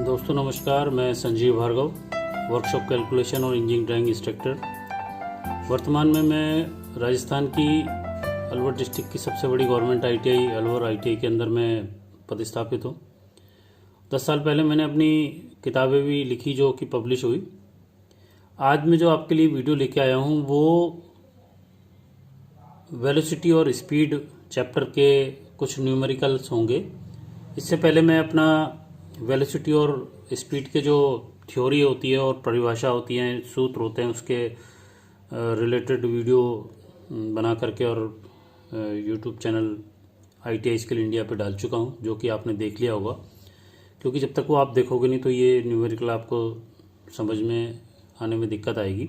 दोस्तों नमस्कार, मैं संजीव भार्गव, वर्कशॉप कैलकुलेशन और इंजीनियरिंग ड्राइंग इंस्ट्रक्टर। वर्तमान में मैं राजस्थान की अलवर डिस्ट्रिक्ट की सबसे बड़ी गवर्नमेंट आईटीआई अलवर आईटीआई के अंदर मैं पदस्थापित हूँ। 10 साल पहले मैंने अपनी किताबें भी लिखी जो कि पब्लिश हुई। आज मैं जो आपके लिए वीडियो लेके आया हूँ वो वेलोसिटी और स्पीड चैप्टर के कुछ न्यूमेरिकल्स होंगे। इससे पहले मैं अपना वेलोसिटी और स्पीड के जो थ्योरी होती है और परिभाषा होती है, सूत्र होते हैं, उसके रिलेटेड वीडियो बना करके और YouTube channel ITI skill India पे डाल चुका हूँ, जो कि आपने देख लिया होगा। क्योंकि जब तक वो आप देखोगे नहीं तो ये न्यूमेरिकल आपको समझ में आने में दिक्कत आएगी।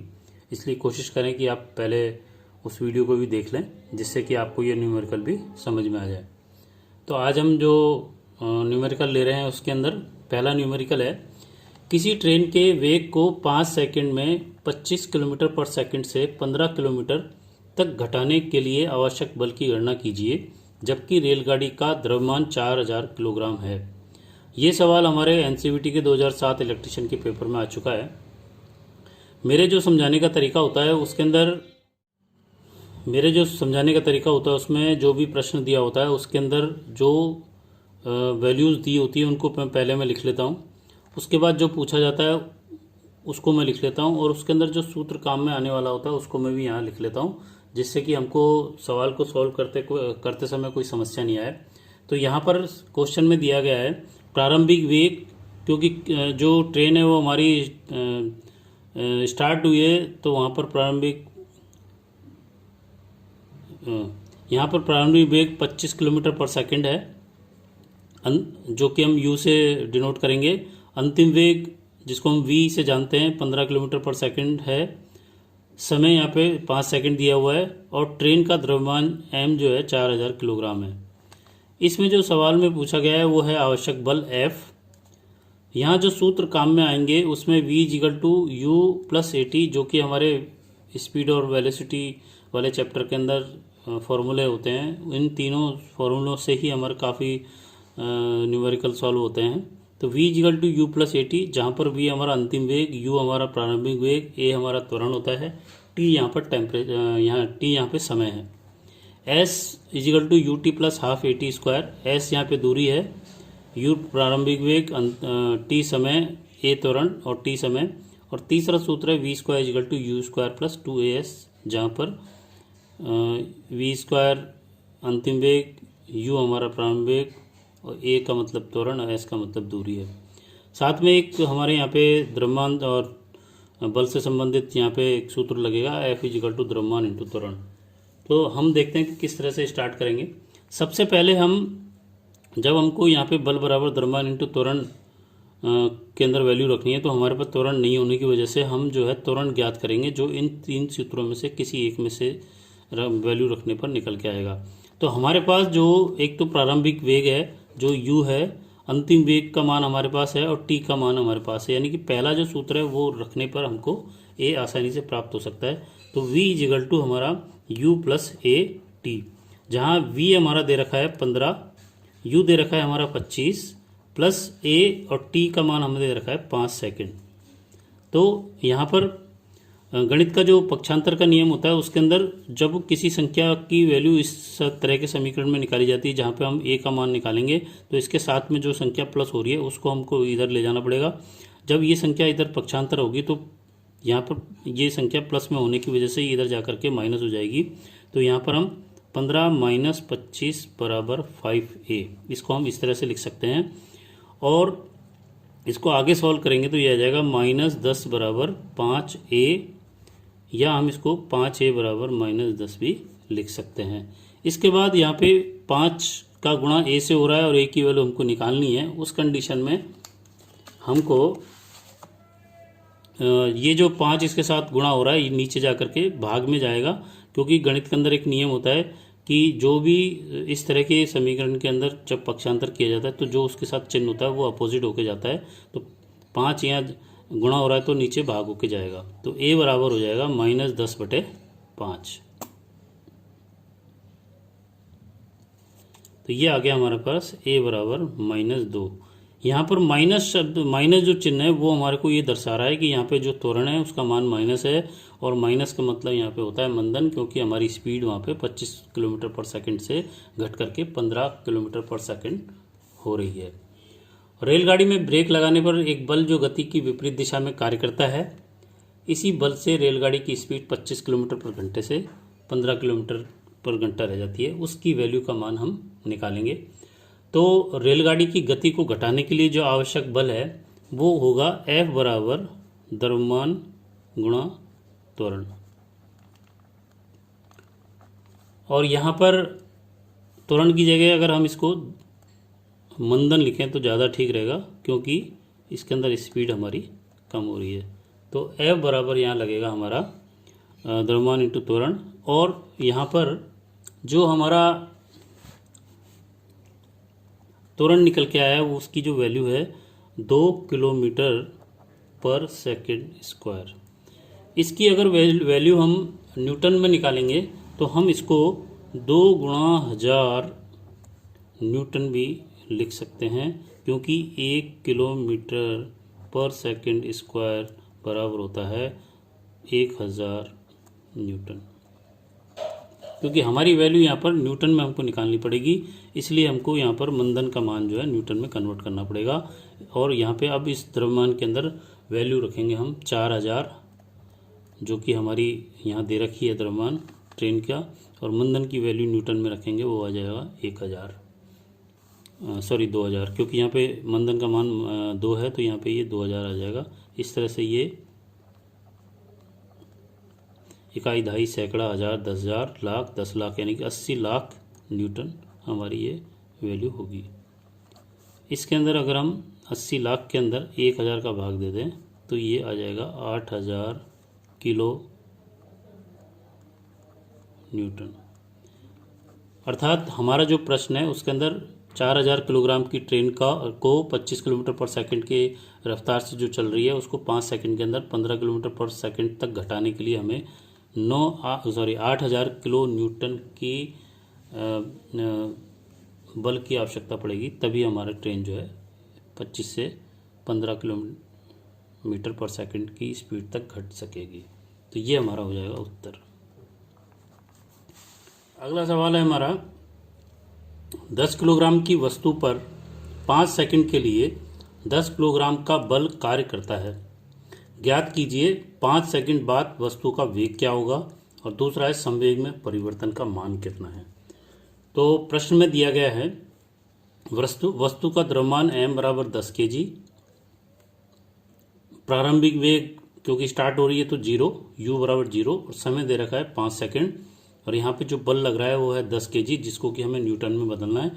इसलिए कोशिश करें कि आप पहले उस वीडियो को भी देख लें, जिससे कि आपको ये न्यूमेरिकल भी समझ में आ जाए। तो आज हम जो न्यूमेरिकल ले रहे हैं उसके अंदर पहला न्यूमेरिकल है, किसी ट्रेन के वेग को 5 सेकंड में 25 किलोमीटर पर सेकंड से 15 किलोमीटर तक घटाने के लिए आवश्यक बल की गणना कीजिए, जबकि रेलगाड़ी का द्रव्यमान 4000 किलोग्राम है। ये सवाल हमारे एनसीईआरटी के 2007 इलेक्ट्रिशियन के पेपर में आ चुका है। मेरे जो समझाने का तरीका होता है उसमें जो भी प्रश्न दिया होता है उसके अंदर जो वैल्यूज़ दी होती है उनको पहले मैं लिख लेता हूँ। उसके बाद जो पूछा जाता है उसको मैं लिख लेता हूँ, और उसके अंदर जो सूत्र काम में आने वाला होता है उसको मैं भी यहाँ लिख लेता हूँ, जिससे कि हमको सवाल को सॉल्व करते समय कोई समस्या नहीं आए। तो यहाँ पर क्वेश्चन में दिया गया है प्रारंभिक वेग, क्योंकि जो ट्रेन है वो हमारी स्टार्ट हुई है, तो वहाँ पर प्रारंभिक वेग 25 किलोमीटर पर सेकंड है, जो कि हम u से डिनोट करेंगे। अंतिम वेग जिसको हम v से जानते हैं 15 किलोमीटर पर सेकंड है। समय यहाँ पे 5 सेकंड दिया हुआ है, और ट्रेन का द्रव्यमान m जो है 4000 किलोग्राम है। इसमें जो सवाल में पूछा गया है वो है आवश्यक बल F। यहाँ जो सूत्र काम में आएंगे उसमें v equal to u plus AT, जो कि हमारे स्पीड और वेलोसिटी वाले चैप्टर के अंदर फॉर्मूले होते हैं। इन तीनों फॉर्मूलों से ही हमारे काफ़ी न्यूमेरिकल सॉल्व होते हैं। तो v equal to u plus AT, जहाँ पर v हमारा अंतिम वेग, u हमारा प्रारंभिक वेग, a हमारा त्वरण होता है, t यहाँ पर t यहाँ पे समय है। s equal to ut plus half AT square, s यहाँ पे दूरी है, u प्रारंभिक वेग, t समय, a त्वरण और t समय। और तीसरा सूत्र है v square equal to u square plus 2as, जहाँ पर v स्क्वायर अंतिम वेग, u हमारा प्रारंभिक वेग, और a का मतलब त्वरण और s का मतलब दूरी है। साथ में एक हमारे यहाँ पे द्रव्यमान और बल से संबंधित यहाँ पे एक सूत्र लगेगा, F इक्वल टू द्रव्यमान इंटू त्वरण। तो हम देखते हैं कि किस तरह से स्टार्ट करेंगे। सबसे पहले जब हमको यहाँ पे बल बराबर द्रव्यमान इंटू त्वरण के अंदर वैल्यू रखनी है, तो हमारे पास त्वरण नहीं होने की वजह से हम जो है त्वरण ज्ञात करेंगे, जो इन तीन सूत्रों में से किसी एक में से वैल्यू रखने पर निकल के आएगा। तो हमारे पास जो एक तो प्रारंभिक वेग है जो u है, अंतिम वेग का मान हमारे पास है, और t का मान हमारे पास है। यानी कि पहला जो सूत्र है वो रखने पर हमको a आसानी से प्राप्त हो सकता है। तो v इक्वल टू हमारा u प्लस AT, जहाँ v हमारा दे रखा है 15, u दे रखा है हमारा 25, प्लस a और t का मान हमें दे रखा है 5 सेकंड। तो यहाँ पर गणित का जो पक्षांतर का नियम होता है उसके अंदर जब किसी संख्या की वैल्यू इस तरह के समीकरण में निकाली जाती है, जहाँ पे हम a का मान निकालेंगे तो इसके साथ में जो संख्या प्लस हो रही है उसको हमको इधर ले जाना पड़ेगा। जब ये संख्या इधर पक्षांतर होगी तो यहाँ पर ये संख्या प्लस में होने की वजह से इधर जा करके माइनस हो जाएगी। तो यहाँ पर हम 15 माइनस 25 बराबर 5a, इसको हम इस तरह से लिख सकते हैं। और इसको आगे सॉल्व करेंगे तो ये आ जाएगा -10 बराबर 5a, या हम इसको 5a बराबर -10 भी लिख सकते हैं। इसके बाद यहाँ पे 5 का गुणा a से हो रहा है और a की वैल्यू हमको निकालनी है। उस कंडीशन में हमको ये जो 5 इसके साथ गुणा हो रहा है ये नीचे जा करके भाग में जाएगा, क्योंकि गणित के अंदर एक नियम होता है कि जो भी इस तरह के समीकरण के अंदर जब पक्षांतर किया जाता है तो जो उसके साथ चिन्ह होता है वो अपोजिट होके जाता है। तो 5 यहाँ गुणा हो रहा है तो नीचे भाग होके जाएगा। तो a बराबर हो जाएगा -10/5। तो ये आ गया हमारे पास a बराबर -2। यहाँ पर माइनस शब्द, माइनस जो चिन्ह है वो हमारे को ये दर्शा रहा है कि यहाँ पे जो त्वरण है उसका मान माइनस है, और माइनस का मतलब यहाँ पे होता है मंदन, क्योंकि हमारी स्पीड वहाँ पे 25 किलोमीटर पर सेकंड से घट करके 15 किलोमीटर पर सेकंड हो रही है। रेलगाड़ी में ब्रेक लगाने पर एक बल जो गति की विपरीत दिशा में कार्य करता है, इसी बल से रेलगाड़ी की स्पीड 25 किलोमीटर पर घंटे से 15 किलोमीटर पर घंटा रह जाती है, उसकी वैल्यू का मान हम निकालेंगे। तो रेलगाड़ी की गति को घटाने के लिए जो आवश्यक बल है वो होगा F बराबर द्रव्यमान गुणा त्वरण। और यहाँ पर त्वरण की जगह अगर हम इसको मंदन लिखें तो ज़्यादा ठीक रहेगा, क्योंकि इसके अंदर स्पीड हमारी कम हो रही है। तो F बराबर यहाँ लगेगा हमारा द्रव्यमान इंटू त्वरण, और यहाँ पर जो हमारा त्वरण निकल के आया है उसकी जो वैल्यू है 2 किलोमीटर पर सेकंड स्क्वायर। इसकी अगर वैल्यू हम न्यूटन में निकालेंगे तो हम इसको 2 गुणा 1000 न्यूटन भी लिख सकते हैं, क्योंकि 1 किलोमीटर पर सेकंड स्क्वायर बराबर होता है 1000 न्यूटन। क्योंकि हमारी वैल्यू यहाँ पर न्यूटन में हमको निकालनी पड़ेगी, इसलिए हमको यहाँ पर मंदन का मान जो है न्यूटन में कन्वर्ट करना पड़ेगा। और यहाँ पे अब इस द्रव्यमान के अंदर वैल्यू रखेंगे हम 4000, जो कि हमारी यहाँ दे रखी है द्रव्यमान ट्रेन का, और मंदन की वैल्यू न्यूटन में रखेंगे, वो आ जाएगा 2000, क्योंकि यहाँ पे मंदन का मान 2 है तो यहाँ पे ये 2000 आ जाएगा। इस तरह से ये इकाई, दहाई, सैकड़ा, हजार, 10,000, लाख, 10 लाख, यानी कि 80 लाख न्यूटन हमारी ये वैल्यू होगी। इसके अंदर अगर हम 80 लाख के अंदर 1000 का भाग दे दें तो ये आ जाएगा 8000 किलो न्यूटन। अर्थात हमारा जो प्रश्न है उसके अंदर 4000 किलोग्राम की ट्रेन को 25 किलोमीटर पर सेकंड के रफ्तार से जो चल रही है उसको 5 सेकंड के अंदर 15 किलोमीटर पर सेकंड तक घटाने के लिए हमें 8000 किलो न्यूटन की बल की आवश्यकता पड़ेगी, तभी हमारा ट्रेन जो है 25 से 15 किलोमीटर पर सेकंड की स्पीड तक घट सकेगी। तो ये हमारा हो जाएगा उत्तर। अगला सवाल है हमारा, 10 किलोग्राम की वस्तु पर 5 सेकंड के लिए 10 किलोग्राम का बल कार्य करता है। ज्ञात कीजिए 5 सेकंड बाद वस्तु का वेग क्या होगा, और दूसरा है संवेग में परिवर्तन का मान कितना है। तो प्रश्न में दिया गया है वस्तु का द्रव्यमान m बराबर 10 kg, प्रारंभिक वेग क्योंकि स्टार्ट हो रही है तो 0, u बराबर 0, और समय दे रखा है 5 सेकंड, और यहाँ पे जो बल लग रहा है वो है 10 kg, जिसको कि हमें न्यूटन में बदलना है।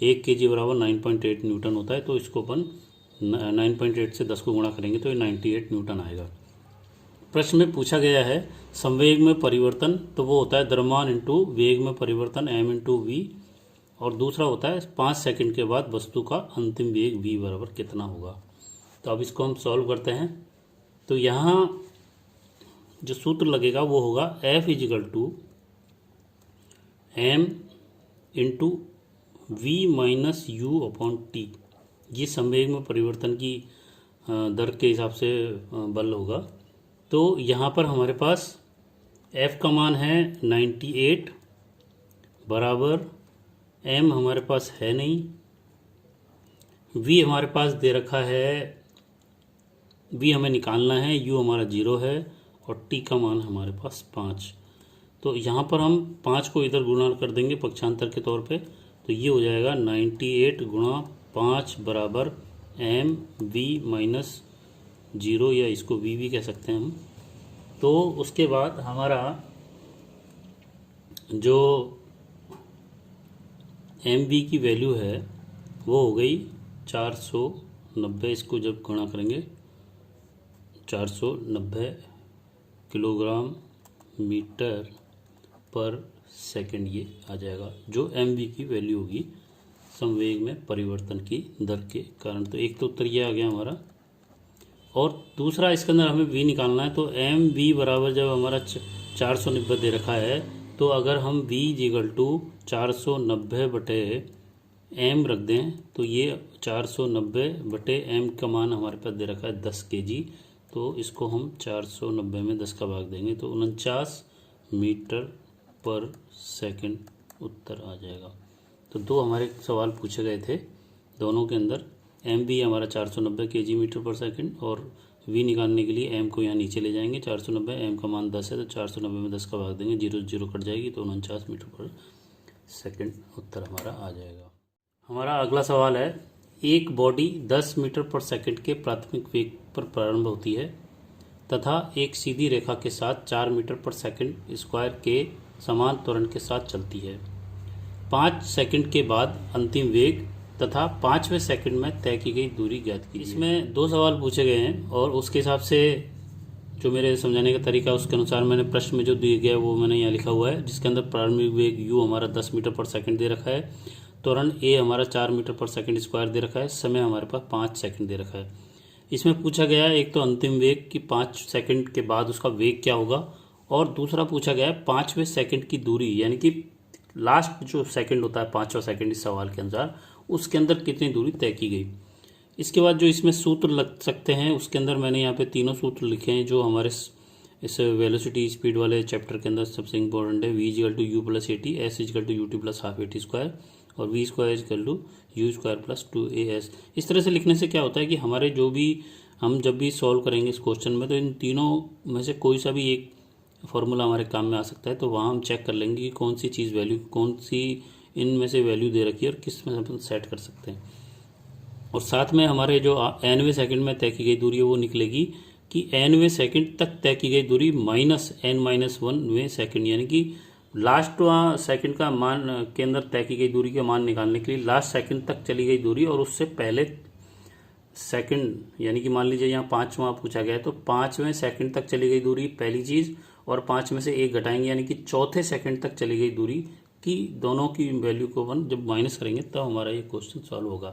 1 kg बराबर 9.8 न्यूटन होता है, तो इसको अपन 9.8 से 10 को गुणा करेंगे तो ये 98 न्यूटन आएगा। प्रश्न में पूछा गया है संवेग में परिवर्तन, तो वो होता है द्रव्यमान इंटू वेग में परिवर्तन m इंटू v, और दूसरा होता है 5 सेकंड के बाद वस्तु का अंतिम वेग v बराबर कितना होगा। तो अब इसको हम सॉल्व करते हैं। तो यहाँ जो सूत्र लगेगा वो होगा F equal to m into v minus u upon t. ये संवेग में परिवर्तन की दर के हिसाब से बल होगा। तो यहाँ पर हमारे पास F का मान है 98 बराबर M हमारे पास है नहीं, V हमारे पास दे रखा है, V हमें निकालना है, U हमारा 0 है, और T का मान हमारे पास 5। तो यहाँ पर हम 5 को इधर गुणा कर देंगे पक्षांतर के तौर पे, तो ये हो जाएगा 98 गुणा 5 बराबर M V माइनस 0, या इसको V भी कह सकते हैं हम। तो उसके बाद हमारा जो MV की वैल्यू है वो हो गई 490, इसको जब गुणा करेंगे 490 किलोग्राम मीटर पर सेकंड ये आ जाएगा, जो MV की वैल्यू होगी संवेग में परिवर्तन की दर के कारण। तो एक तो उत्तर ये आ गया हमारा, और दूसरा इसके अंदर हमें V निकालना है। तो MV बराबर जब हमारा 490 दे रखा है, तो अगर हम V इक्वल टू 490 बटे एम रख दें तो ये 490 बटे एम का मान हमारे पास दे रखा है 10 kg। तो इसको हम 490 में 10 का भाग देंगे तो 49 मीटर पर सेकंड उत्तर आ जाएगा। तो दो हमारे सवाल पूछे गए थे, दोनों के अंदर एम भी हमारा 490 kg मीटर पर सेकंड और वी निकालने के लिए एम को यहाँ नीचे ले जाएंगे 490, एम का मान 10 है तो 490 में 10 का भाग देंगे, 0 0 कट जाएगी तो 49 मीटर पर सेकंड उत्तर हमारा आ जाएगा। हमारा अगला सवाल है, एक बॉडी 10 मीटर पर सेकंड के प्राथमिक वेग पर प्रारंभ होती है तथा एक सीधी रेखा के साथ 4 मीटर पर सेकंड स्क्वायर के समान त्वरण के साथ चलती है। 5 सेकंड के बाद अंतिम वेग तथा 5वें सेकंड में तय की गई दूरी ज्ञात कीजिए। इसमें दो सवाल पूछे गए हैं और उसके हिसाब से जो मेरे समझाने का तरीका है उसके अनुसार मैंने प्रश्न में जो दिया गया है वो मैंने यहाँ लिखा हुआ है, जिसके अंदर प्रारंभिक वेग u हमारा 10 मीटर पर सेकंड दे रखा है, त्वरण a हमारा 4 मीटर पर सेकंड स्क्वायर दे रखा है, समय हमारे पास 5 सेकंड दे रखा है। इसमें पूछा गया है एक तो अंतिम वेग कि 5 सेकंड के बाद उसका वेग क्या होगा, और दूसरा पूछा गया है 5वें सेकंड की दूरी, यानी कि लास्ट जो सेकंड होता है 5वां सेकंड इस सवाल के अनुसार उसके अंदर कितनी दूरी तय की गई। इसके बाद जो इसमें सूत्र लग सकते हैं उसके अंदर मैंने यहाँ पे तीनों सूत्र लिखे हैं जो हमारे इस वेलोसिटी स्पीड वाले चैप्टर के अंदर सबसे इंपॉर्टेंट है। v equal to u plus a t, s equal to u t plus half a t square और v square equal to u square plus 2as। इस तरह से लिखने से क्या होता है कि हमारे जो भी हम जब भी सॉल्व करेंगे इस क्वेश्चन में तो इन तीनों में से कोई सा भी एक फॉर्मूला हमारे काम में आ सकता है, तो वहाँ हम चेक कर लेंगे कि कौन सी चीज़ वैल्यू, कौन सी इनमें से वैल्यू दे रखी है और किस में अपन सेट कर सकते हैं। और साथ में हमारे जो nवें सेकंड में तय की गई दूरी है वो निकलेगी कि nवें सेकंड तक तय की गई दूरी माइनस n-1वें सेकंड, यानी कि लास्ट सेकंड का मान के अंदर तय की गई दूरी का मान निकालने के लिए लास्ट सेकंड तक चली गई दूरी और उससे पहले सेकंड, यानी कि मान लीजिए यहाँ 5वां पूछा गया है तो 5वें सेकंड तक चली गई दूरी पहली चीज़, और 5 में से 1 घटाएंगे यानी कि चौथे सेकंड तक चली गई दूरी की दोनों की वैल्यू को अपन जब माइनस करेंगे तब हमारा ये क्वेश्चन सॉल्व होगा।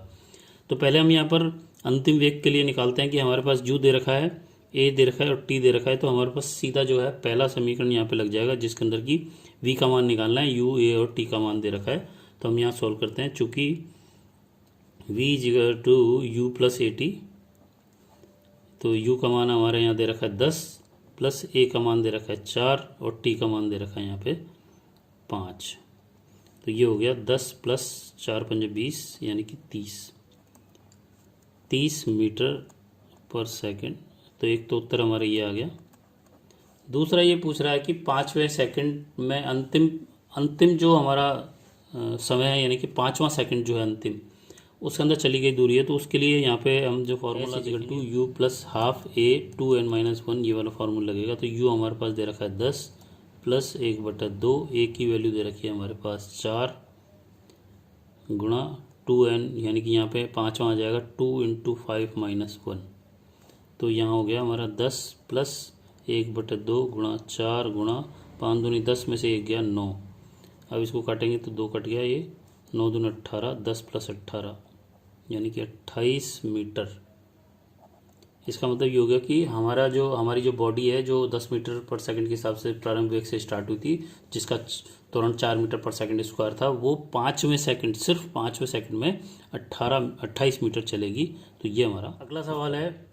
तो पहले हम यहाँ पर अंतिम वेग के लिए निकालते हैं कि हमारे पास u दे रखा है, a दे रखा है और t दे रखा है, तो हमारे पास सीधा जो है पहला समीकरण यहाँ पे लग जाएगा जिसके अंदर की v का मान निकालना है, u, a और t का मान दे रखा है। तो हम यहाँ सॉल्व करते हैं, चूँकि v equal to u plus a t, तो u का मान हमारे यहाँ दे रखा है 10 प्लस a का मान दे रखा है 4 और t का मान दे रखा है यहाँ पे 5। तो ये हो गया 10 प्लस 4 पंजे 20 यानी कि 30 मीटर पर सेकंड। तो एक तो उत्तर हमारा ये आ गया। दूसरा ये पूछ रहा है कि 5वें सेकंड में अंतिम जो हमारा समय है, यानी कि 5वां सेकंड जो है अंतिम, उसके अंदर चली गई दूरी है, तो उसके लिए यहाँ पे हम जो formula equal to u plus half a 2n-1 ये वाला फार्मूला लगेगा। तो यू हमारे पास दे रखा है 10 प्लस 1/2, ए की वैल्यू दे रखी है हमारे पास 4 गुणा 2n, यानी कि यहाँ पे 5वां आ जाएगा 2 × 5 - 1। तो यहाँ हो गया हमारा 10 प्लस 1/2 गुणा 4 गुणा 5 दूनी 10 में से 1 गया 9। अब इसको काटेंगे तो 2 कट गया, ये 9 दूनी 18, 10 प्लस 18 यानी कि 28 मीटर। इसका मतलब ये हो गया कि हमारी जो बॉडी है जो 10 मीटर पर सेकंड के हिसाब से प्रारंभिक वेग से स्टार्ट हुई थी, जिसका त्वरण 4 मीटर पर सेकंड स्क्वायर था, वो 5वें सेकंड, सिर्फ 5वें सेकंड में 28 मीटर चलेगी। तो ये हमारा अगला सवाल है,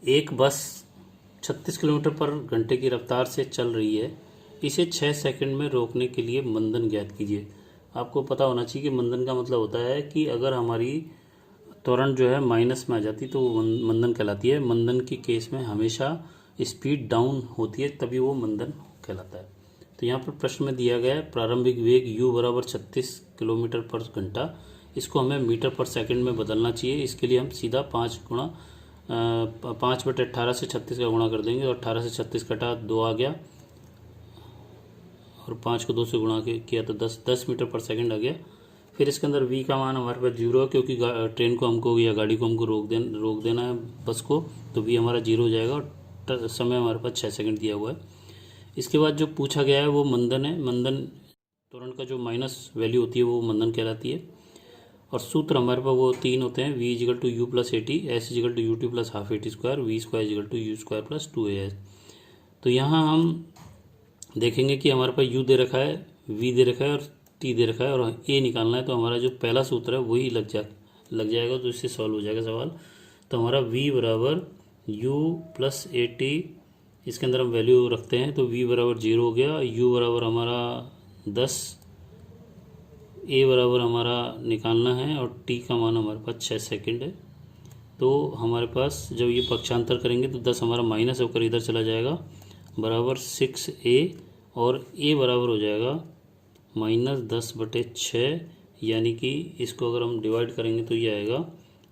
एक बस 36 किलोमीटर पर घंटे की रफ्तार से चल रही है, इसे 6 सेकंड में रोकने के लिए मंदन ज्ञात कीजिए। आपको पता होना चाहिए कि मंदन का मतलब होता है कि अगर हमारी त्वरण जो है माइनस में आ जाती तो वो मंदन कहलाती है। मंदन के केस में हमेशा स्पीड डाउन होती है, तभी वो मंदन कहलाता है। तो यहाँ पर प्रश्न में दिया गया है प्रारंभिक वेग u बराबर 36 किलोमीटर पर घंटा, इसको हमें मीटर पर सेकंड में बदलना चाहिए। इसके लिए हम सीधा 5/18 से 36 का गुणा कर देंगे और 18 से 36 कटा 2 आ गया और 5 को 2 से गुणा किया तो 10 मीटर पर सेकंड आ गया। फिर इसके अंदर v का मान हमारे पास 0 है, क्योंकि ट्रेन को हमको या गाड़ी को हमको रोक देना है बस को, तो v हमारा 0 हो जाएगा और समय हमारे पास 6 सेकंड दिया हुआ है। इसके बाद जो पूछा गया है वो मंदन है। मंदन त्वरण का जो माइनस वैल्यू होती है वो मंदन कहलाती है। और सूत्र हमारे पास वो 3 होते हैं, v equal to u plus a t, s equal to u t plus half a t square, v square equal to u square plus 2as। तो यहाँ हम देखेंगे कि हमारे पास u दे रखा है, v दे रखा है और टी दे रखा है और ए निकालना है, तो हमारा जो पहला सूत्र है वही लग जाएगा, तो इससे सॉल्व हो जाएगा सवाल। तो हमारा v बराबर u प्लस ए टी, इसके अंदर हम वैल्यू रखते हैं, तो v बराबर 0 हो गया, u बराबर हमारा 10, a बराबर हमारा निकालना है और t का मान हमारे पास 6 सेकंड है। तो हमारे पास जब ये पक्षांतर करेंगे तो 10 हमारा माइनस होकर इधर चला जाएगा, बराबर 6a, और a बराबर हो जाएगा -10/6, यानी कि इसको अगर हम डिवाइड करेंगे तो ये आएगा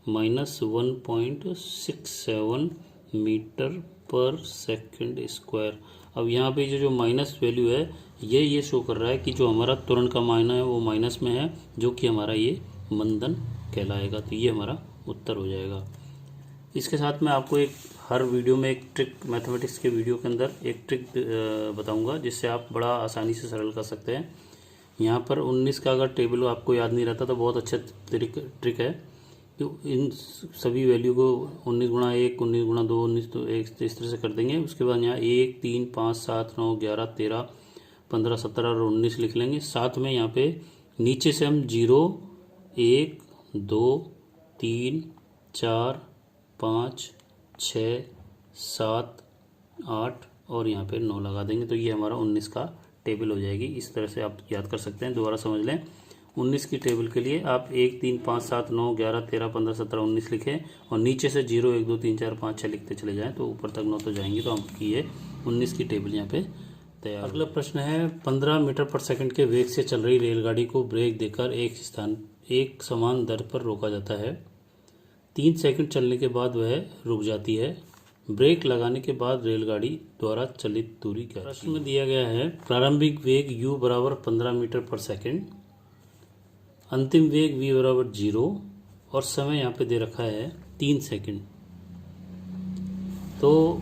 -1.67 मीटर पर सेकंड स्क्वायर। अब यहाँ पे जो माइनस वैल्यू है ये शो कर रहा है कि जो हमारा त्वरण का मान है वो माइनस में है, जो कि हमारा ये मंदन कहलाएगा। तो ये हमारा उत्तर हो जाएगा। इसके साथ मैं आपको हर वीडियो में एक ट्रिक, मैथमेटिक्स के वीडियो के अंदर एक ट्रिक बताऊंगा, जिससे आप बड़ा आसानी से सरल कर सकते हैं। यहाँ पर 19 का अगर टेबल आपको याद नहीं रहता तो बहुत अच्छा ट्रिक है कि इन सभी वैल्यू को 19 गुणा 1, 19 गुणा 2, 19 तो 1 इस तरह से कर देंगे। उसके बाद यहाँ 1, 3, 5, 7, 9, 11, 13, 15, 17 और 19 लिख लेंगे। साथ में यहाँ पे नीचे से हम 0, 1, 2, 3, 4, 5, 6, 7, 8 और यहाँ पे 9 लगा देंगे। तो ये हमारा 19 का टेबल हो जाएगी। इस तरह से आप याद कर सकते हैं। दोबारा समझ लें, 19 की टेबल के लिए आप 1, 3, 5, 7, 9, 11, 13, 15, 17, 19 लिखें और नीचे से 0, 1, 2, 3, 4, 5, 6 लिखते चले जाएं, तो ऊपर तक 9 तो जाएंगे। तो आपकी ये 19 की टेबल यहाँ पे तैयार। अगला प्रश्न है, 15 मीटर पर सेकंड के वेग से चल रही रेलगाड़ी को ब्रेक देकर एक समान दर पर रोका जाता है। 3 सेकंड चलने के बाद वह रुक जाती है। ब्रेक लगाने के बाद रेलगाड़ी द्वारा चलित दूरी क्या? प्रश्न में दिया गया है, प्रारंभिक वेग u बराबर 15 मीटर पर सेकंड, अंतिम वेग v बराबर 0 और समय यहाँ पे दे रखा है 3 सेकंड। तो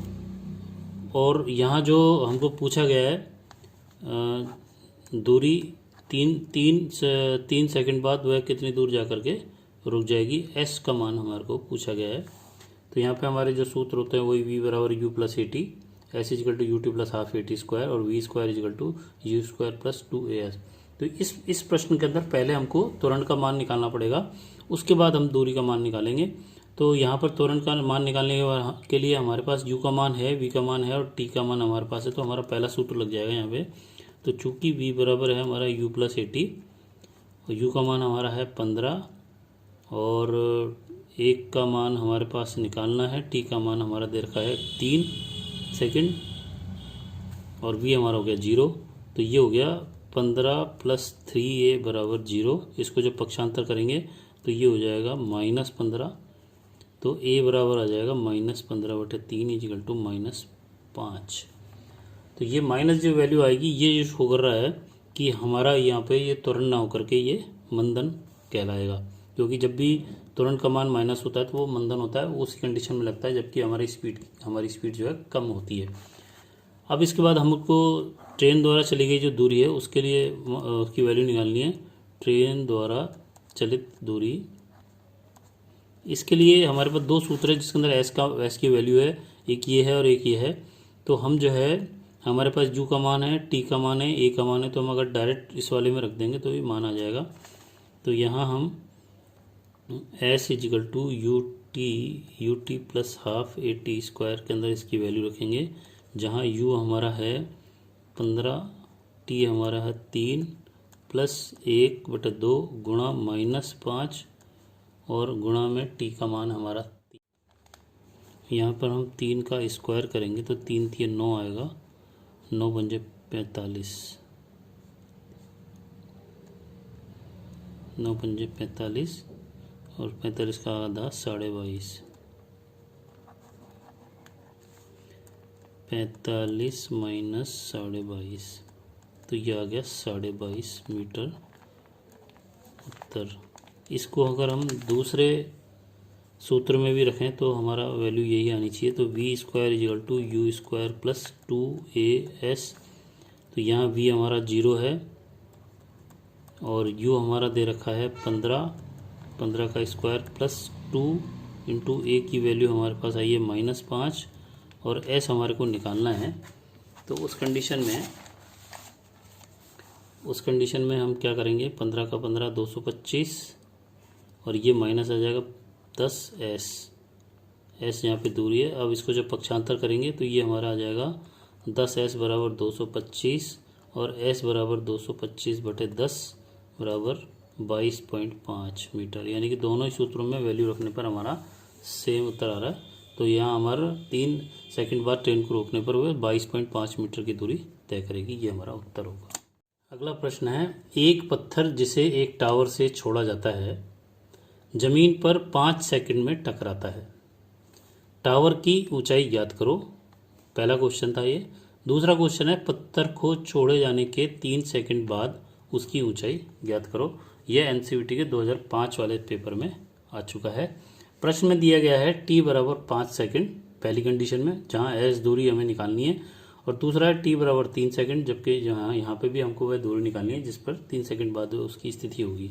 और यहाँ जो हमको पूछा गया है दूरी 3 सेकंड बाद वह कितनी दूर जा कर के रुक जाएगी, s का मान हमारे को पूछा गया है। तो यहाँ पे हमारे जो सूत्र होते हैं वही v बराबर u plus a t, s equal to ut plus half a t square और v square equal to u square plus 2as। तो इस प्रश्न के अंदर पहले हमको त्वरण का मान निकालना पड़ेगा, उसके बाद हम दूरी का मान निकालेंगे। तो यहाँ पर त्वरण का मान निकालने के लिए हमारे पास u का मान है, v का मान है और t का मान हमारे पास है, तो हमारा पहला सूत्र लग जाएगा यहाँ पे। तो चूँकि v बराबर है हमारा u प्लस ए टी और u का मान हमारा है 15 और 1 का मान हमारे पास निकालना है, t का मान हमारा दे रखा है 3 सेकंड और v हमारा हो गया 0। तो ये हो गया 15 प्लस 3a बराबर 0। इसको जब पक्षांतर करेंगे तो ये हो जाएगा -15। तो a बराबर आ जाएगा -15/3 इजिकल टू -5। तो ये माइनस जो वैल्यू आएगी ये जो शो कर रहा है कि हमारा यहाँ पे ये त्वरण ना होकर के ये मंदन कहलाएगा, क्योंकि जब भी त्वरण का मान माइनस होता है तो वो मंदन होता है, वो उसी कंडीशन में लगता है जबकि हमारी स्पीड जो है कम होती है। अब इसके बाद हमको ट्रेन द्वारा चली गई जो दूरी है उसके लिए उसकी वैल्यू निकालनी है। ट्रेन द्वारा चलित दूरी, इसके लिए हमारे पास 2 सूत्र है जिसके अंदर एस की वैल्यू है, एक ये है और एक ये है। तो हम जो है हमारे पास u का मान है, t का मान है, a का मान है, तो हम अगर डायरेक्ट इस वाले में रख देंगे तो ये मान आ जाएगा। तो यहाँ हम s equal to u t plus half a t square के अंदर इसकी वैल्यू रखेंगे, जहाँ u हमारा है 15, t हमारा है 3 प्लस 1/2 गुणा -5 और गुणा में t का मान हमारा 3। यहाँ पर हम 3 का स्क्वायर करेंगे तो 3 3 9 आएगा, 9 पंजे 45, 9 पंजे 45 और 45 का आधा 22.5, 45 माइनस 22.5, तो ये आ गया 22.5 मीटर उत्तर। इसको अगर हम दूसरे सूत्र में भी रखें तो हमारा वैल्यू यही आनी चाहिए। तो v square equal to u square plus 2as। तो यहाँ v हमारा 0 है और u हमारा दे रखा है 15 का स्क्वायर प्लस 2 इंटू a की वैल्यू हमारे पास आई है -5 और s हमारे को निकालना है। तो उस कंडीशन में उस कंडीशन में हम क्या करेंगे, 15 का 15 225 और ये माइनस आ जाएगा 10s। s यहाँ पे दूरी है। अब इसको जब पक्षांतर करेंगे तो ये हमारा आ जाएगा 10s बराबर 225 और s बराबर 225 बटे 10 बराबर 22.5 मीटर। यानी कि दोनों ही सूत्रों में वैल्यू रखने पर हमारा सेम उत्तर आ रहा है। तो यहाँ हमारा 3 सेकंड बाद ट्रेन को रोकने पर वह 22.5 मीटर की दूरी तय करेगी। ये हमारा उत्तर होगा। अगला प्रश्न है, एक पत्थर जिसे एक टावर से छोड़ा जाता है जमीन पर 5 सेकंड में टकराता है, टावर की ऊंचाई ज्ञात करो। पहला क्वेश्चन था ये। दूसरा क्वेश्चन है, पत्थर को छोड़े जाने के 3 सेकंड बाद उसकी ऊंचाई ज्ञात करो। यह एनसीईआरटी के 2005 वाले पेपर में आ चुका है। प्रश्न में दिया गया है t बराबर 5 सेकंड पहली कंडीशन में, जहां s दूरी हमें निकालनी है, और दूसरा है t बराबर 3 सेकंड, जबकि जहां यहाँ पे भी हमको वह दूरी निकालनी है जिस पर 3 सेकंड बाद उसकी स्थिति होगी।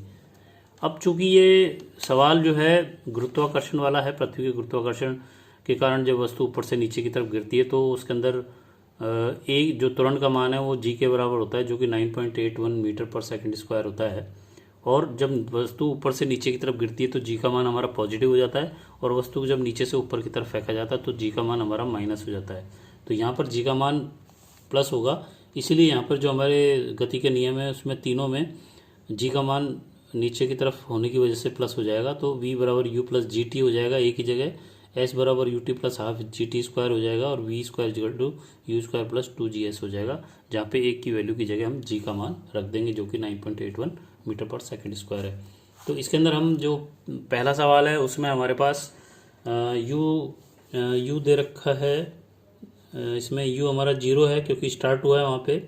अब चूंकि ये सवाल जो है गुरुत्वाकर्षण वाला है, पृथ्वी के गुरुत्वाकर्षण के कारण जब वस्तु ऊपर से नीचे की तरफ गिरती है तो उसके अंदर एक जो त्वरण का मान है वो g के बराबर होता है, जो कि 9.81 मीटर पर सेकंड स्क्वायर होता है। और जब वस्तु ऊपर से नीचे की तरफ गिरती है तो g का मान हमारा पॉजिटिव हो जाता है, और वस्तु को जब नीचे से ऊपर की तरफ फेंका जाता है तो g का मान हमारा माइनस हो जाता है। तो यहाँ पर g का मान प्लस होगा, इसीलिए यहाँ पर जो हमारे गति के नियम है उसमें तीनों में g का मान नीचे की तरफ होने की वजह से प्लस हो जाएगा। तो v बराबर u प्लस जी टी हो जाएगा एक ही जगह, s बराबर u t plus half g t square हो जाएगा, और v square equal to u square plus 2gs हो जाएगा, जहाँ पे एक की वैल्यू की जगह हम g का मान रख देंगे जो कि 9.81 मीटर पर सेकंड स्क्वायर है। तो इसके अंदर हम जो पहला सवाल है उसमें हमारे पास u दे रखा है, इसमें u हमारा 0 है क्योंकि स्टार्ट हुआ है वहाँ पे,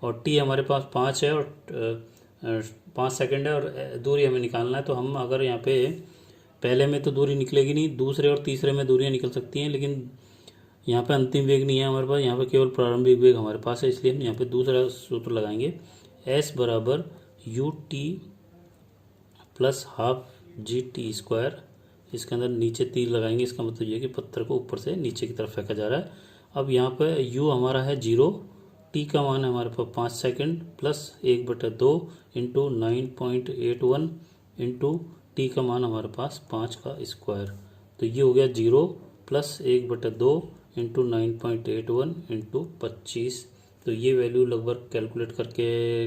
और t हमारे पास 5 है और 5 सेकंड है, और दूरी हमें निकालना है। तो हम अगर यहाँ पे पहले में तो दूरी निकलेगी नहीं, दूसरे और तीसरे में दूरियाँ निकल सकती हैं, लेकिन यहाँ पे अंतिम वेग नहीं है हमारे पास, यहाँ पे केवल प्रारंभिक वेग हमारे पास है। इसलिए हम यहाँ पे दूसरा सूत्र लगाएंगे, s बराबर u t plus half g t square. इसके अंदर नीचे तीर लगाएंगे, इसका मतलब ये कि पत्थर को ऊपर से नीचे की तरफ फेंका जा रहा है। अब यहाँ पे u हमारा है 0, t का मान है हमारे पास 5 second plus 1/2 into 9.81 into T का मान हमारे पास 5 का स्क्वायर। तो ये हो गया 0 प्लस 1/2 इंटू 9.81 इंटू 25। तो ये वैल्यू लगभग कैलकुलेट करके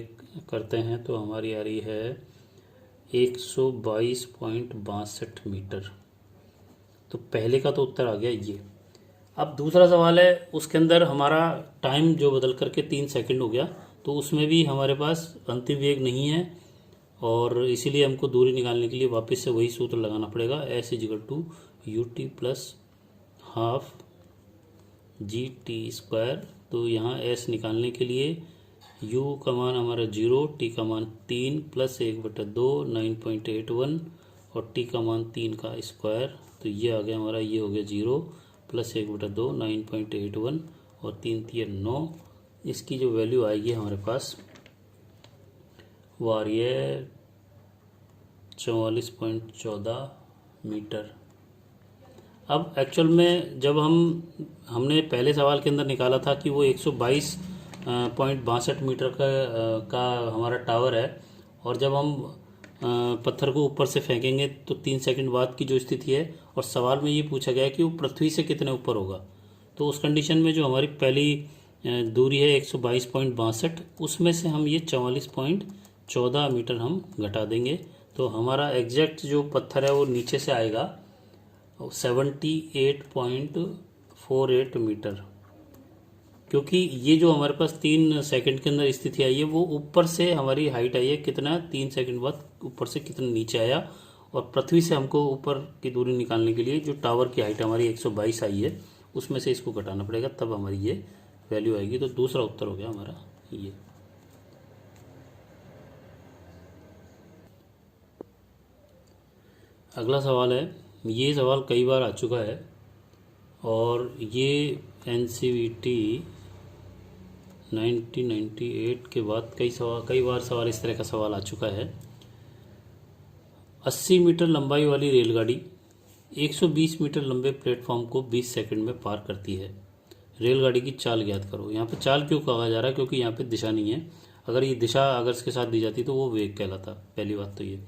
करते हैं तो हमारी आ रही है 122.62 मीटर। तो पहले का तो उत्तर आ गया ये। अब दूसरा सवाल है, उसके अंदर हमारा टाइम जो बदल करके 3 सेकंड हो गया, तो उसमें भी हमारे पास अंतिम वेग नहीं है, और इसीलिए हमको दूरी निकालने के लिए वापस से वही सूत्र लगाना पड़ेगा, s equal to u t plus half g t square. तो यहाँ s निकालने के लिए u का मान हमारा 0, t का मान 3 प्लस 1/2 9.81 और t का मान 3 का स्क्वायर। तो ये आ गया हमारा, ये हो गया 0 प्लस 1/2 9.81 और 3 3 9। इसकी जो वैल्यू आएगी हमारे पास वो आ रही है 44.14 मीटर। अब एक्चुअल में जब हमने पहले सवाल के अंदर निकाला था कि वो 122.62 मीटर का हमारा टावर है, और जब हम पत्थर को ऊपर से फेंकेंगे तो 3 सेकंड बाद की जो स्थिति है, और सवाल में ये पूछा गया है कि वो पृथ्वी से कितने ऊपर होगा। तो उस कंडीशन में जो हमारी पहली दूरी है 122.62, उसमें से हम ये 44.14 मीटर हम घटा देंगे, तो हमारा एग्जैक्ट जो पत्थर है वो नीचे से आएगा 78.48 मीटर। क्योंकि ये जो हमारे पास 3 सेकंड के अंदर स्थिति आई है वो ऊपर से हमारी हाइट आई है कितना, 3 सेकंड बाद ऊपर से कितना नीचे आया, और पृथ्वी से हमको ऊपर की दूरी निकालने के लिए जो टावर की हाइट हमारी 122 आई है उसमें से इसको घटाना पड़ेगा, तब हमारी ये वैल्यू आएगी। तो दूसरा उत्तर हो गया हमारा ये। अगला सवाल है, ये सवाल कई बार आ चुका है और ये एनसीईआरटी 1998 के बाद कई बार सवाल इस तरह का सवाल आ चुका है। 80 मीटर लंबाई वाली रेलगाड़ी 120 मीटर लंबे प्लेटफॉर्म को 20 सेकंड में पार करती है, रेलगाड़ी की चाल ज्ञात करो। यहाँ पे चाल क्यों कहा जा रहा है, क्योंकि यहाँ पे दिशा नहीं है। अगर ये दिशा अगर इसके साथ दी जाती तो वो वेग कहलाता। पहली बात तो ये।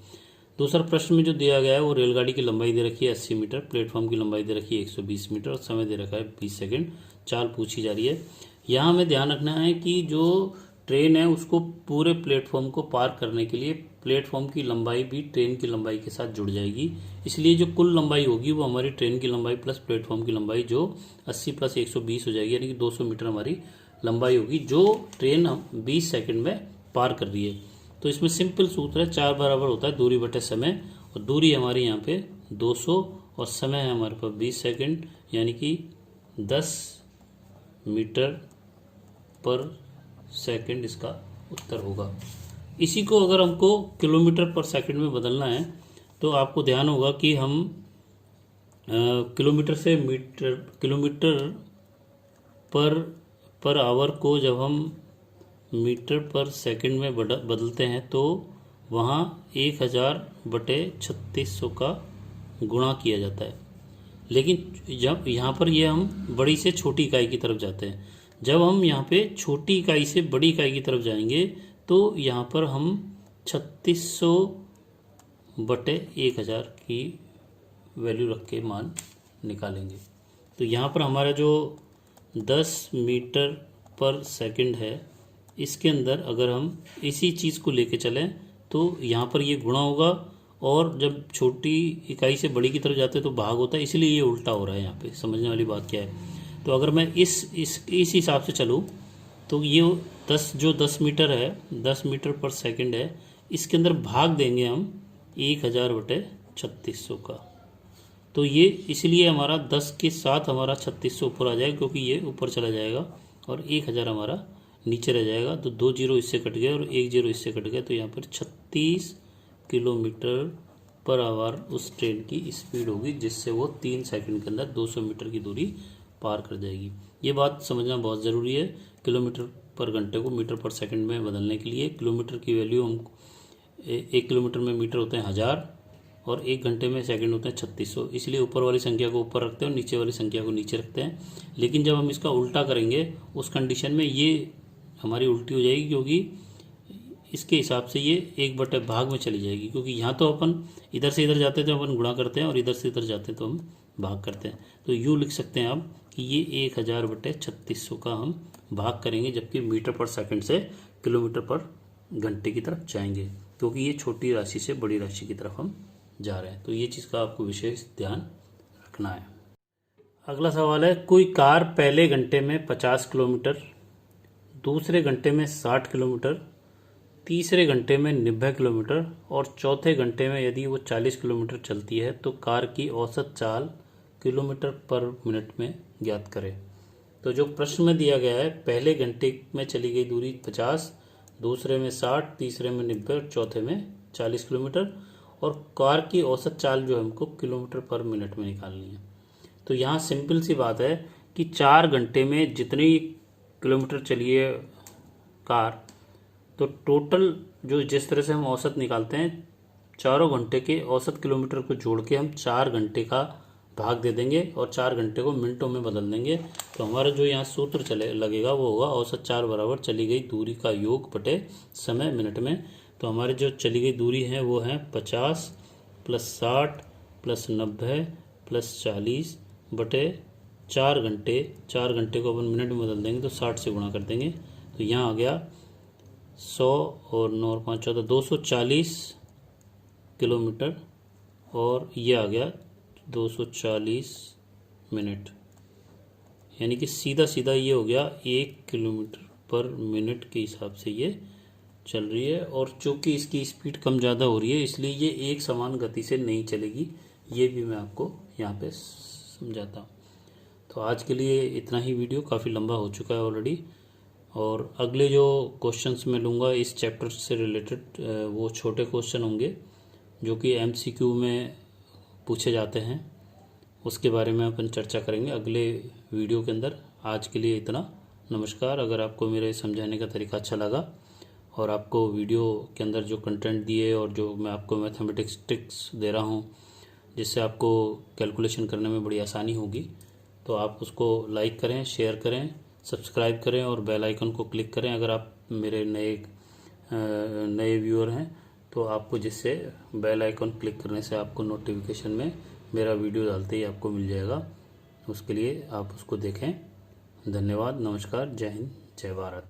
दूसरा प्रश्न में जो दिया गया है वो रेलगाड़ी की लंबाई दे रखी है 80 मीटर, प्लेटफॉर्म की लंबाई दे रखी है 120 मीटर और समय दे रखा है 20 सेकंड। चाल पूछी जा रही है। यहाँ हमें ध्यान रखना है कि जो ट्रेन है उसको पूरे प्लेटफॉर्म को पार करने के लिए प्लेटफॉर्म की लंबाई भी ट्रेन की लंबाई के साथ जुड़ जाएगी। इसलिए जो कुल लंबाई होगी वो हमारी ट्रेन की लंबाई प्लस प्लेटफॉर्म की लंबाई जो 80 प्लस 120 हो जाएगी, यानी कि 200 मीटर हमारी लंबाई होगी जो ट्रेन 20 सेकंड में पार कर रही है। तो इसमें सिंपल सूत्र है, 4 बराबर होता है दूरी बटे समय, और दूरी हमारी यहाँ पे 200 और समय है हमारे पास 20 सेकंड, यानी कि 10 मीटर पर सेकंड इसका उत्तर होगा। इसी को अगर हमको किलोमीटर पर सेकंड में बदलना है तो आपको ध्यान होगा कि हम किलोमीटर से मीटर, किलोमीटर पर आवर को जब हम मीटर पर सेकंड में बदलते हैं तो वहाँ 1000 बटे 3600 का गुणा किया जाता है। लेकिन जब यहाँ पर ये हम बड़ी से छोटी इकाई की तरफ जाते हैं, जब हम यहाँ पे छोटी इकाई से बड़ी इकाई की तरफ जाएंगे तो यहाँ पर हम 3600 बटे 1000 की वैल्यू रख के मान निकालेंगे। तो यहाँ पर हमारा जो 10 मीटर पर सेकंड है इसके अंदर अगर हम इसी चीज़ को लेके चलें तो यहाँ पर ये गुणा होगा, और जब छोटी इकाई से बड़ी की तरफ जाते हैं तो भाग होता है, इसलिए ये उल्टा हो रहा है। यहाँ पे समझने वाली बात क्या है, तो अगर मैं इस हिसाब से चलूँ तो ये 10 मीटर है, 10 मीटर पर सेकंड है, इसके अंदर भाग देंगे हम 1000 बटे 3600 का। तो ये इसलिए हमारा 10 के साथ हमारा 3600 ऊपर आ जाएगा, क्योंकि ये ऊपर चला जाएगा और 1000 हमारा नीचे रह जाएगा। तो 2 जीरो इससे कट गए और 1 जीरो इससे कट गया, तो यहाँ पर 36 किलोमीटर पर आवर उस ट्रेन की स्पीड होगी, जिससे वो 3 सेकंड के अंदर 200 मीटर की दूरी पार कर जाएगी। ये बात समझना बहुत ज़रूरी है। किलोमीटर पर घंटे को मीटर पर सेकंड में बदलने के लिए किलोमीटर की वैल्यू हम 1 किलोमीटर में मीटर होते हैं 1000 और 1 घंटे में सेकंड होते हैं 3600, इसलिए ऊपर वाली संख्या को ऊपर रखते हैं और नीचे वाली संख्या को नीचे रखते हैं। लेकिन जब हम इसका उल्टा करेंगे उस कंडीशन में ये हमारी उल्टी हो जाएगी, क्योंकि इसके हिसाब से ये 1 बटे भाग में चली जाएगी, क्योंकि यहाँ तो अपन इधर से इधर जाते तो अपन गुणा करते हैं और इधर से इधर जाते तो हम भाग करते हैं। तो यूँ लिख सकते हैं आप कि ये 1000 बटे 3600 का हम भाग करेंगे, जबकि मीटर पर सेकंड से किलोमीटर पर घंटे की तरफ जाएंगे, क्योंकि ये छोटी राशि से बड़ी राशि की तरफ हम जा रहे हैं। तो ये चीज़ का आपको विशेष ध्यान रखना है। अगला सवाल है, कोई कार पहले घंटे में 50 किलोमीटर, दूसरे घंटे में 60 किलोमीटर, तीसरे घंटे में 90 किलोमीटर और चौथे घंटे में यदि वो 40 किलोमीटर चलती है तो कार की औसत चाल किलोमीटर पर मिनट में ज्ञात करें। तो जो प्रश्न में दिया गया है, पहले घंटे में चली गई दूरी 50, दूसरे में 60, तीसरे में 90 और चौथे में 40 किलोमीटर, और कार की औसत चाल जो हमको किलोमीटर पर मिनट में निकालनी है। तो यहाँ सिंपल सी बात है कि 4 घंटे में जितनी किलोमीटर चली है कार, तो टोटल जो जिस तरह से हम औसत निकालते हैं, चारों घंटे के औसत किलोमीटर को जोड़ के हम 4 घंटे का भाग दे देंगे और 4 घंटे को मिनटों में बदल देंगे। तो हमारा जो यहाँ सूत्र चले लगेगा वो होगा औसत 4 बराबर चली गई दूरी का योग बटे समय मिनट में। तो हमारे जो चली गई दूरी है वो है 50 प्लस 60 प्लस 90 प्लस 40 बटे 4 घंटे। 4 घंटे को अपन मिनट में बदल देंगे तो 60 से गुणा कर देंगे, तो यहाँ आ गया 100 और 9 और 5 14 240 किलोमीटर, और ये आ गया 240 मिनट, यानी कि सीधा सीधा ये हो गया 1 किलोमीटर पर मिनट के हिसाब से ये चल रही है। और चूँकि इसकी स्पीड कम ज़्यादा हो रही है इसलिए ये एक समान गति से नहीं चलेगी, ये भी मैं आपको यहाँ पे समझाता हूँ। तो आज के लिए इतना ही, वीडियो काफ़ी लंबा हो चुका है ऑलरेडी, और अगले जो क्वेश्चंस मैं लूँगा इस चैप्टर से रिलेटेड वो छोटे क्वेश्चन होंगे जो कि MCQ में पूछे जाते हैं, उसके बारे में अपन चर्चा करेंगे अगले वीडियो के अंदर। आज के लिए इतना, नमस्कार। अगर आपको मेरे समझाने का तरीका अच्छा लगा और आपको वीडियो के अंदर जो कंटेंट दिए और जो मैं आपको मैथमेटिक्स ट्रिक्स दे रहा हूँ जिससे आपको कैलकुलेशन करने में बड़ी आसानी होगी, तो आप उसको लाइक करें, शेयर करें, सब्सक्राइब करें और बेल आइकन को क्लिक करें अगर आप मेरे नए नए व्यूअर हैं तो आपको जिससे बेल आइकन क्लिक करने से आपको नोटिफिकेशन में मेरा वीडियो डालते ही आपको मिल जाएगा। उसके लिए आप उसको देखें। धन्यवाद, नमस्कार, जय हिंद, जय भारत।